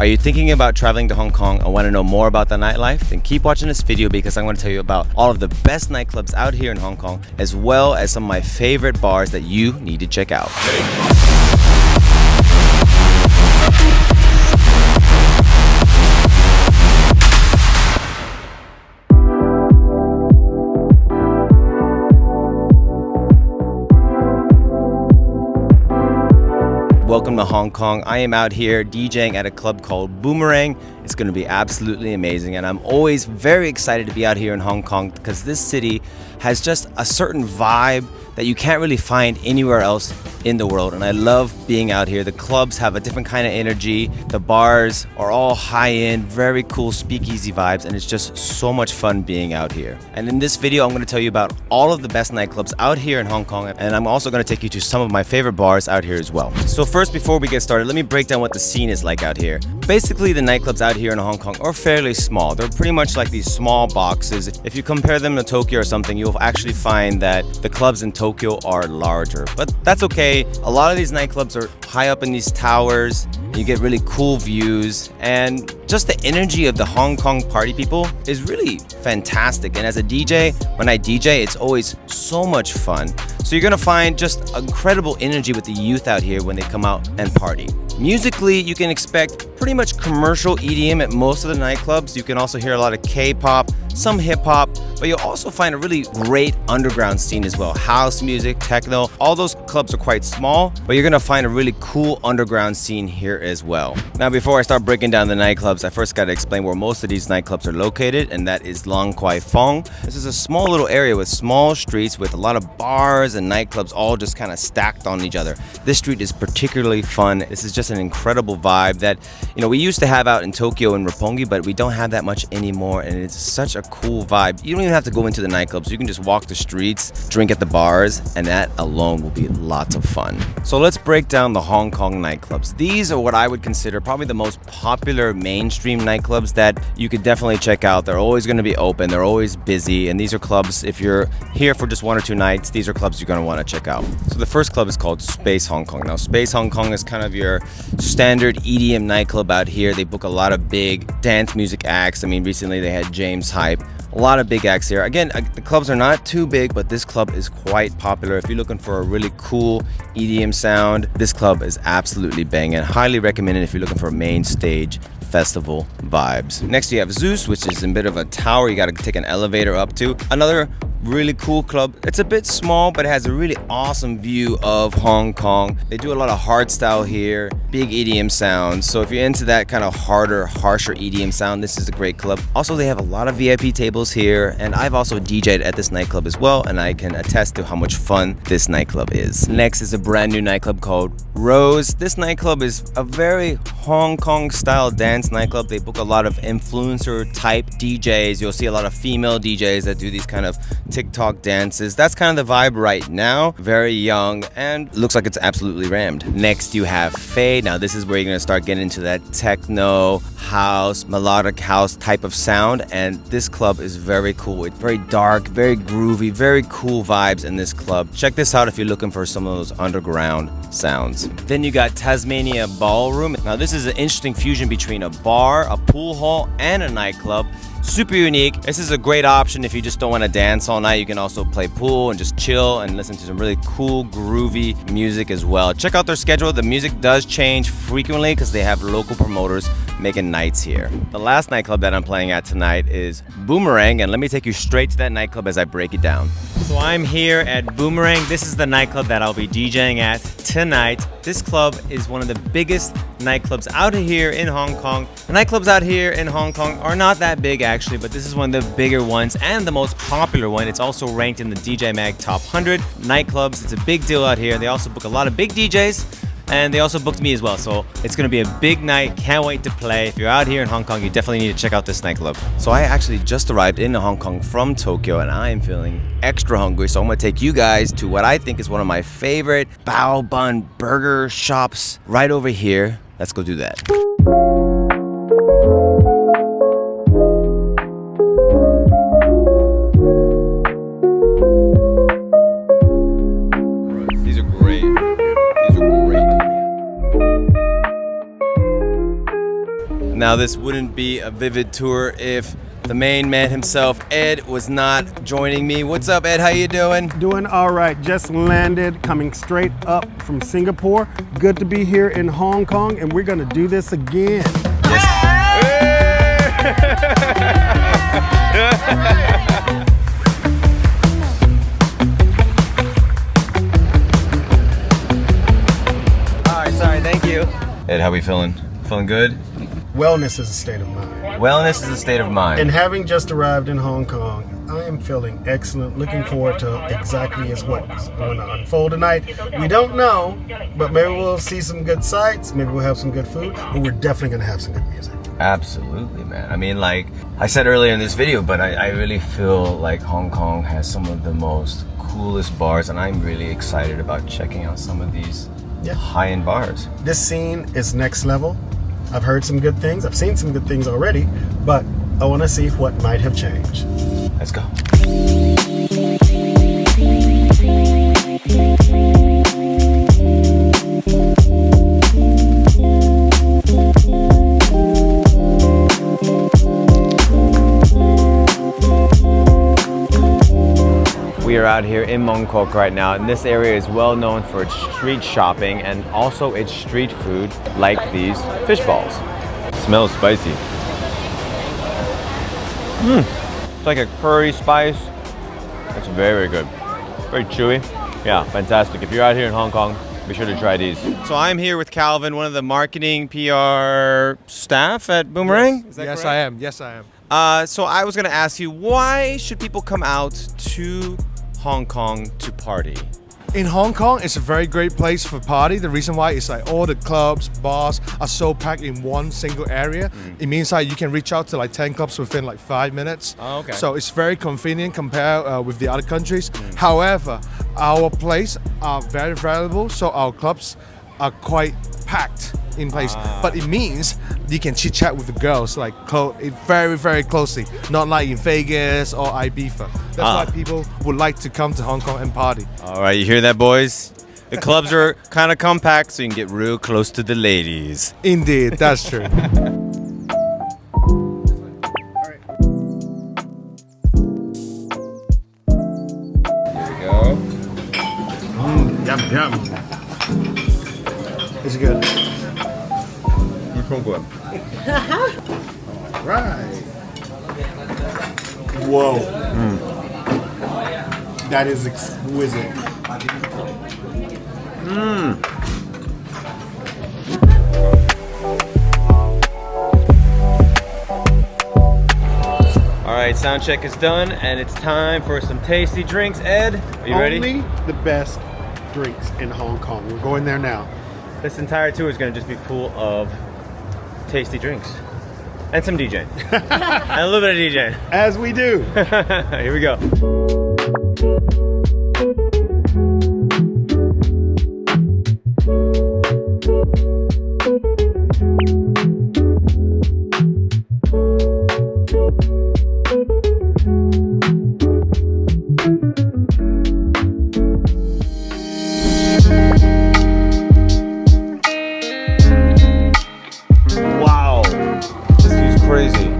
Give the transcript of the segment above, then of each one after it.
Are you thinking about traveling to Hong Kong and want to know more about the nightlife? Then keep watching this video because I'm going to tell you about all of the best nightclubs out here in Hong Kong, as well as some of my favorite bars that you need to check out. Welcome to Hong Kong. I am out here DJing at a club called Boomerang. It's going to be absolutely amazing, and I'm always very excited to be out here in Hong Kong because this city has just a certain vibe that you can't really find anywhere else in the world, and I love being out here. The clubs have a different kind of energy. The bars are all high-end, very cool speakeasy vibes, and it's just so much fun being out here. And in this video, I'm going to tell you about all of the best nightclubs out here in Hong Kong, and I'm also going to take you to some of my favorite bars out here as well. So first, before we get started, let me break down what the scene is like out here. Basically, the nightclubs out here in Hong Kong are fairly small. They're pretty much like these small boxes. If you compare them to Tokyo or something, you'll actually find that the clubs in Tokyo are larger. But that's okay. A lot of these nightclubs are high up in these towers. You get really cool views, and just the energy of the Hong Kong party people is really fantastic. And as a DJ, when I DJ, it's always so much fun. So you're gonna find just incredible energy with the youth out here when they come out and party. Musically, you can expect pretty much commercial EDM at most of the nightclubs. You can also hear a lot of K-pop, some hip-hop, but you'll also find a really great underground scene as well. House music, techno, all those clubs are quite small, but you're gonna find a really cool underground scene here as well. Now, before I start breaking down the nightclubs, I first gotta explain where most of these nightclubs are located, and that is Lan Kwai Fong. This is a small little area with small streets with a lot of bars and nightclubs all just kind of stacked on each other. This street is particularly fun. This is just an incredible vibe that, we used to have out in Tokyo and Roppongi, but we don't have that much anymore, and it's such a cool vibe. You don't even have to go into the nightclubs. You can just walk the streets, drink at the bars, and that alone will be lots of fun. So let's break down the Hong Kong nightclubs. These are what I would consider probably the most popular mainstream nightclubs that you could definitely check out. They're always going to be open. They're always busy, and these are clubs, if you're here for just 1 or 2 nights, these are clubs you're going to want to check out. So the first club is called Space Hong Kong. Now, Space Hong Kong is kind of your standard EDM nightclub out here. They book a lot of big dance music acts. I mean, recently they had James Hype. A lot of big acts here. Again, the clubs are not too big, but this club is quite popular. If you're looking for a really cool EDM sound, this club is absolutely banging. Highly recommended if you're looking for main stage festival vibes. Next, you have Zeus, which is in a bit of a tower you got to take an elevator up to. Another really cool club. It's a bit small, but it has a really awesome view of Hong Kong. They do a lot of hardstyle here, big EDM sounds. So if you're into that kind of harder, harsher EDM sound, this is a great club. Also, they have a lot of VIP tables here, and I've also DJed at this nightclub as well, and I can attest to how much fun this nightclub is. Next is a brand new nightclub called Rose. This nightclub is a very Hong Kong style dance nightclub. They book a lot of influencer type DJs. You'll see a lot of female DJs that do these kind of TikTok dances. That's kind of the vibe right now. Very young, and looks like it's absolutely rammed. Next, you have Faye. Now, this is where you're gonna start getting into that techno, house, melodic house type of sound, and this club is very cool. It's very dark, very groovy, very cool vibes in this club. Check this out if you're looking for some of those underground sounds. Then you got Tazmania Ballroom. Now, this is an interesting fusion between a bar, a pool hall, and a nightclub. Super unique. This is a great option if you just don't want to dance all night. You can also play pool and just chill and listen to some really cool, groovy music as well. Check out their schedule. The music does change frequently because they have local promoters making nights here. The last nightclub that I'm playing at tonight is Boomerang, and let me take you straight to that nightclub as I break it down. So I'm here at Boomerang. This is the nightclub that I'll be DJing at tonight. This club is one of the biggest nightclubs out here in Hong Kong. The nightclubs out here in Hong Kong are not that big actually, but this is one of the bigger ones and the most popular one. It's also ranked in the DJ Mag Top 100 nightclubs. It's a big deal out here. They also book a lot of big DJs, and they also booked me as well. So it's gonna be a big night. Can't wait to play. If you're out here in Hong Kong, you definitely need to check out this nightclub. So I actually just arrived in Hong Kong from Tokyo, and I am feeling extra hungry. So I'm gonna take you guys to what I think is one of my favorite bao bun burger shops right over here. Let's go do that. These are great. These are great. Now this wouldn't be a vivid tour if the main man himself, Ed, was not joining me. What's up, Ed? How you doing? Doing all right. Just landed, coming straight up from Singapore. Good to be here in Hong Kong, and we're gonna do this again. All right, sorry, thank you. Ed, how we feeling? Feeling good? Wellness is a state of mind. Wellness is a state of mind. And having just arrived in Hong Kong, I am feeling excellent. Looking forward to exactly as what's going to unfold tonight. We don't know, but maybe we'll see some good sights. Maybe we'll have some good food, but we're definitely going to have some good music. Absolutely, man. I mean, like I said earlier in this video, but I really feel like Hong Kong has some of the most coolest bars, and I'm really excited about checking out some of these high-end bars. This scene is next level. I've heard some good things. I've seen some good things already, but I want to see what might have changed. Let's go. We are out here in Mong Kok right now, and this area is well known for its street shopping and also its street food, like these fish balls. Smells spicy. It's like a curry spice. It's very good. Very chewy. Yeah, fantastic. If you're out here in Hong Kong, be sure to try these. So I'm here with Calvin, one of the marketing PR staff at Boomerang. Yes, Is that yes correct? I am. Yes, I am. So I was going to ask you, why should people come out to Hong Kong to party? In Hong Kong, it's a very great place for party. The reason why is like all the clubs, bars are so packed in one single area. It means like you can reach out to like 10 clubs within like 5 minutes. Oh, okay. So it's very convenient compared with the other countries. However, our place are very valuable, so our clubs are quite packed in place. But it means you can chit chat with the girls like very, very closely, not like in Vegas or Ibiza. That's why people would like to come to Hong Kong and party. All right, you hear that, boys? The clubs are kind of compact, so you can get real close to the ladies. Indeed, that's true. Here we go. Yum, yum. It's good. All right. Whoa. That is exquisite. All right, sound check is done, and it's time for some tasty drinks. Ed, are you ready? Only the best drinks in Hong Kong. We're going there now. This entire tour is going to just be full of tasty drinks and some DJing and a little bit of DJing. As we do. Here we go.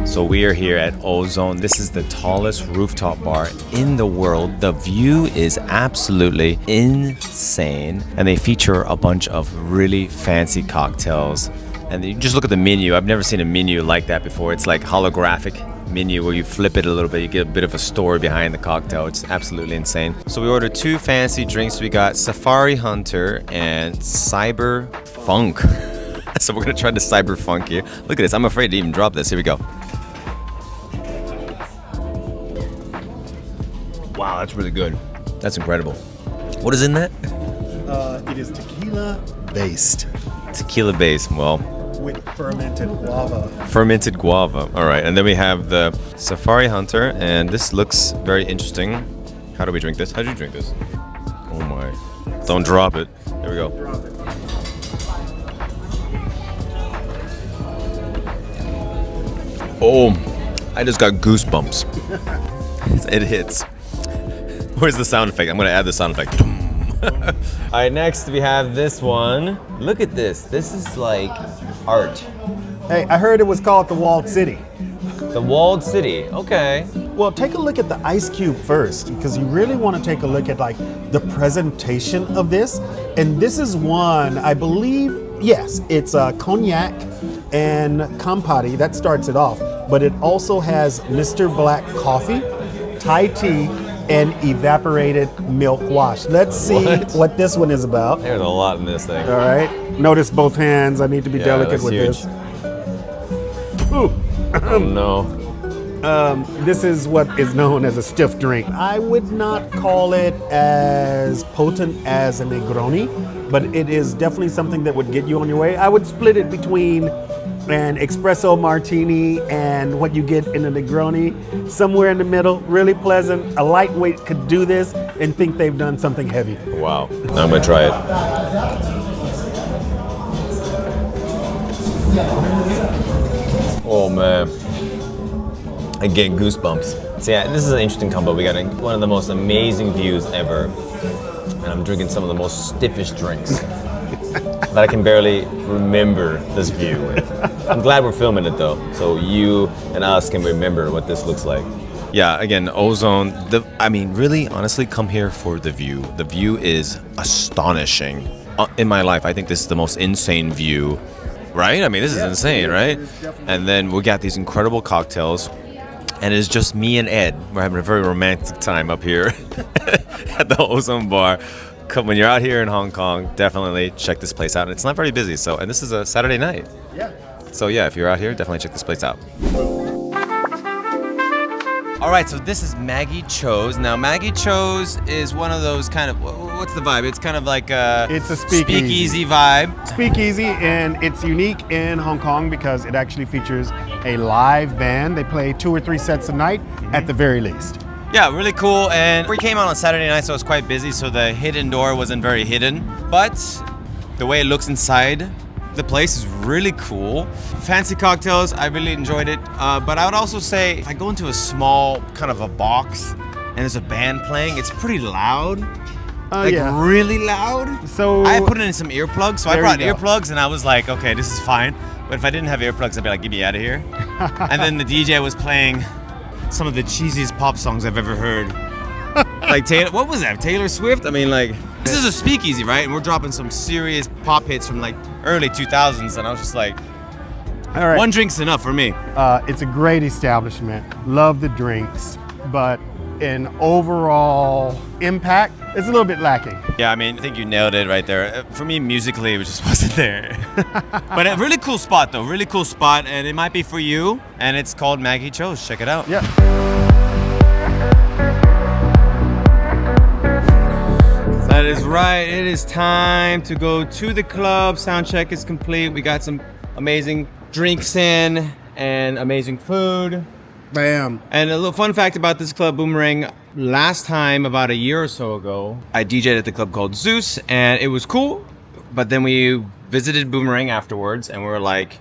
So we are here at Ozone. This is the tallest rooftop bar in the world. The view is absolutely insane. And they feature a bunch of really fancy cocktails. And you just look at the menu. I've never seen a menu like that before. It's like holographic menu where you flip it a little bit. You get a bit of a story behind the cocktail. It's absolutely insane. So we ordered 2 fancy drinks. We got Safari Hunter and Cyber Funk. So we're gonna try the Cyber Funk here. Look at this. I'm afraid to even drop this. Here we go. Wow, that's really good. That's incredible. What is in that? It is tequila based Tequila base. Well, with fermented guava. fermented guava. All right, and then we have the Safari Hunter, and this looks very interesting. How do we drink this? How do you drink this? Oh my! Don't drop it. There we go. Drop it. Oh, I just got goosebumps. It hits. Where's the sound effect? I'm gonna add the sound effect. All right, next we have this one. Look at this. This is like art. Hey, I heard it was called the Walled City. The Walled City. Okay. Well, take a look at the ice cube first, because you really want to take a look at like the presentation of this. And this is one, I believe, yes, it's cognac and Campari. That starts it off. But it also has Mr. Black coffee, Thai tea, and evaporated milk wash. Let's see what this one is about. There's a lot in this thing. All right. Notice both hands. I need to be delicate with huge. this. Ooh. Oh no. This is what is known as a stiff drink. I would not call it as potent as a Negroni, but it is definitely something that would get you on your way. I would split it between an espresso martini and what you get in a Negroni. Somewhere in the middle, really pleasant. A lightweight could do this and think they've done something heavy. Wow. I'm gonna try it. Oh man. I get goosebumps. So yeah, this is an interesting combo. We got one of the most amazing views ever. And I'm drinking some of the most stiffish drinks that I can barely remember this view with. I'm glad we're filming it though, so you and us can remember what this looks like. Yeah, again, Ozone. I mean, really, honestly, come here for the view. The view is astonishing. In my life, I think this is the most insane view, right? I mean, this is insane, right? And then we got these incredible cocktails. And it's just me and Ed. We're having a very romantic time up here at the Ozone Bar. When you're out here in Hong Kong, definitely check this place out. It's not very busy, and this is a Saturday night. Yeah. So yeah, if you're out here, definitely check this place out. All right, so this is Maggies Choo's. Now, Maggies Choo's is one of those kind of, what's the vibe? It's kind of like it's a speakeasy vibe. Speakeasy, and it's unique in Hong Kong because it actually features a live band. They play 2 or 3 sets a night at the very least. Yeah, really cool. And we came out on Saturday night, so it was quite busy, so the hidden door wasn't very hidden. But the way it looks inside the place is really cool. Fancy cocktails, I really enjoyed it. But I would also say if I go into a small kind of a box and there's a band playing, it's pretty loud. Really loud. So I put in some earplugs, so I brought earplugs and I was like, okay, this is fine. But if I didn't have earplugs, I'd be like, get me out of here. And then the DJ was playing some of the cheesiest pop songs I've ever heard. Like what was that? Taylor Swift? I mean, like, this is a speakeasy, right? And we're dropping some serious pop hits from like early 2000s, and I was just like, all right, one drink's enough for me. It's a great establishment. Love the drinks, but in overall impact, it's a little bit lacking. Yeah, I mean, I think you nailed it right there. For me, musically, it just wasn't there. But a really cool spot, though. Really cool spot, and it might be for you. And it's called Maggies Choo's. Check it out. Yeah. That is right. It is time to go to the club. Sound check is complete. We got some amazing drinks in and amazing food. Bam. And a little fun fact about this club, Boomerang. Last time, about a year or so ago, I DJed at the club called Zeus, and it was cool. But then we visited Boomerang afterwards, and we were like,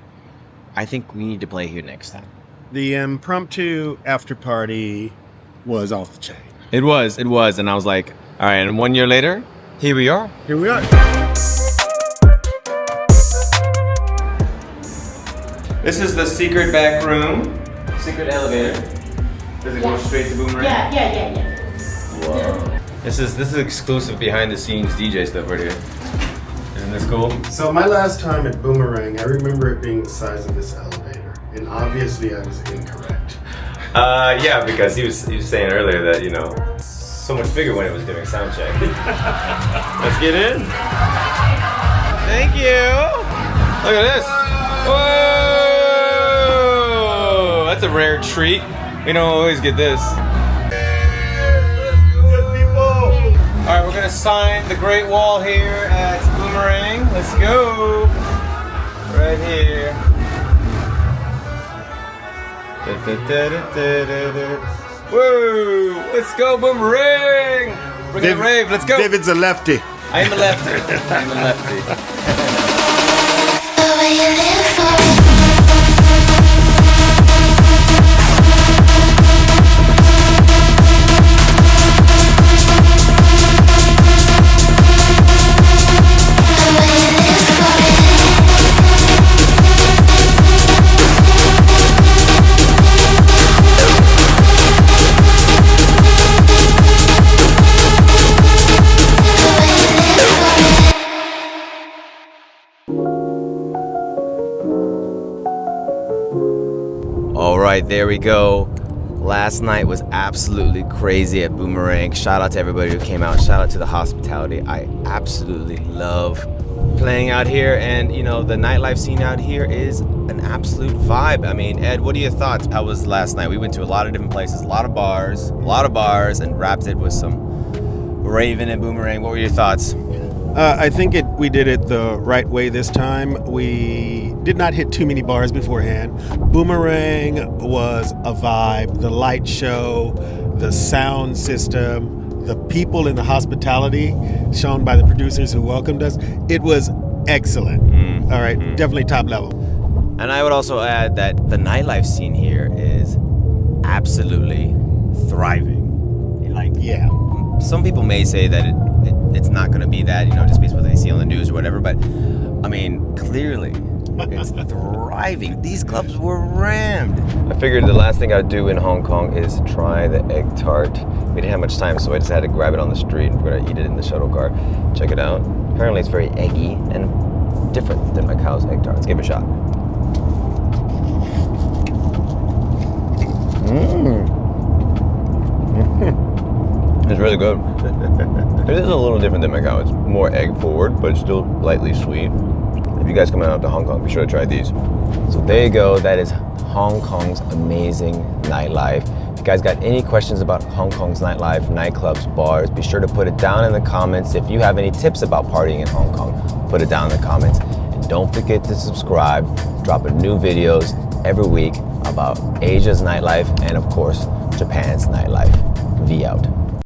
I think we need to play here next time. The impromptu after party was off the chain. It was, and I was like, all right, and 1 year later, here we are. Here we are. This is the secret back room, secret elevator. Does it go straight to Boomerang? Yeah. Whoa. This is exclusive behind the scenes DJ stuff right here. Isn't this cool? So my last time at Boomerang, I remember it being the size of this elevator, and obviously I was incorrect. Yeah, because he was saying earlier that, you know, so much bigger when it was doing sound check. Let's get in. Thank you. Look at this. Whoa! That's a rare treat. We don't always get this. All right, we're gonna sign the Great Wall here at Boomerang. Let's go. Right here. Whoa! Let's go, Boomerang! We're gonna rave. Let's go. David's a lefty. I am a lefty. I'm a lefty. All right, there we go. Last night was absolutely crazy at Boomerang. Shout out to everybody who came out. Shout out to the hospitality. I absolutely love playing out here, and you know, the nightlife scene out here is an absolute vibe. I mean, Ed, what are your thoughts? How was last night? We went to a lot of different places, a lot of bars, and wrapped it with some Raven and Boomerang. What were your thoughts? I think we did it the right way this time. We did not hit too many bars beforehand. Boomerang was a vibe. The light show, the sound system, the people in the hospitality shown by the producers who welcomed us. It was excellent. All right, definitely top level. And I would also add that the nightlife scene here is absolutely thriving. Like, Yeah. some people may say that it's not going to be that, you know, just based on what they see on the news or whatever, but I mean, clearly it's thriving. These clubs were rammed. I figured the last thing I'd do in Hong Kong is try the egg tart. We didn't have much time, so I just had to grab it on the street and we're going to eat it in the shuttle car. Check it out. Apparently it's very eggy and different than Macau's egg tart. Let's give it a shot. It's really good. It is a little different than Macau. It's more egg forward, but it's still lightly sweet. If you guys come out to Hong Kong, be sure to try these. So there you go. That is Hong Kong's amazing nightlife. If you guys got any questions about Hong Kong's nightlife, nightclubs, bars, be sure to put it down in the comments. If you have any tips about partying in Hong Kong, put it down in the comments. And don't forget to subscribe. Dropping new videos every week about Asia's nightlife and, of course, Japan's nightlife. V out.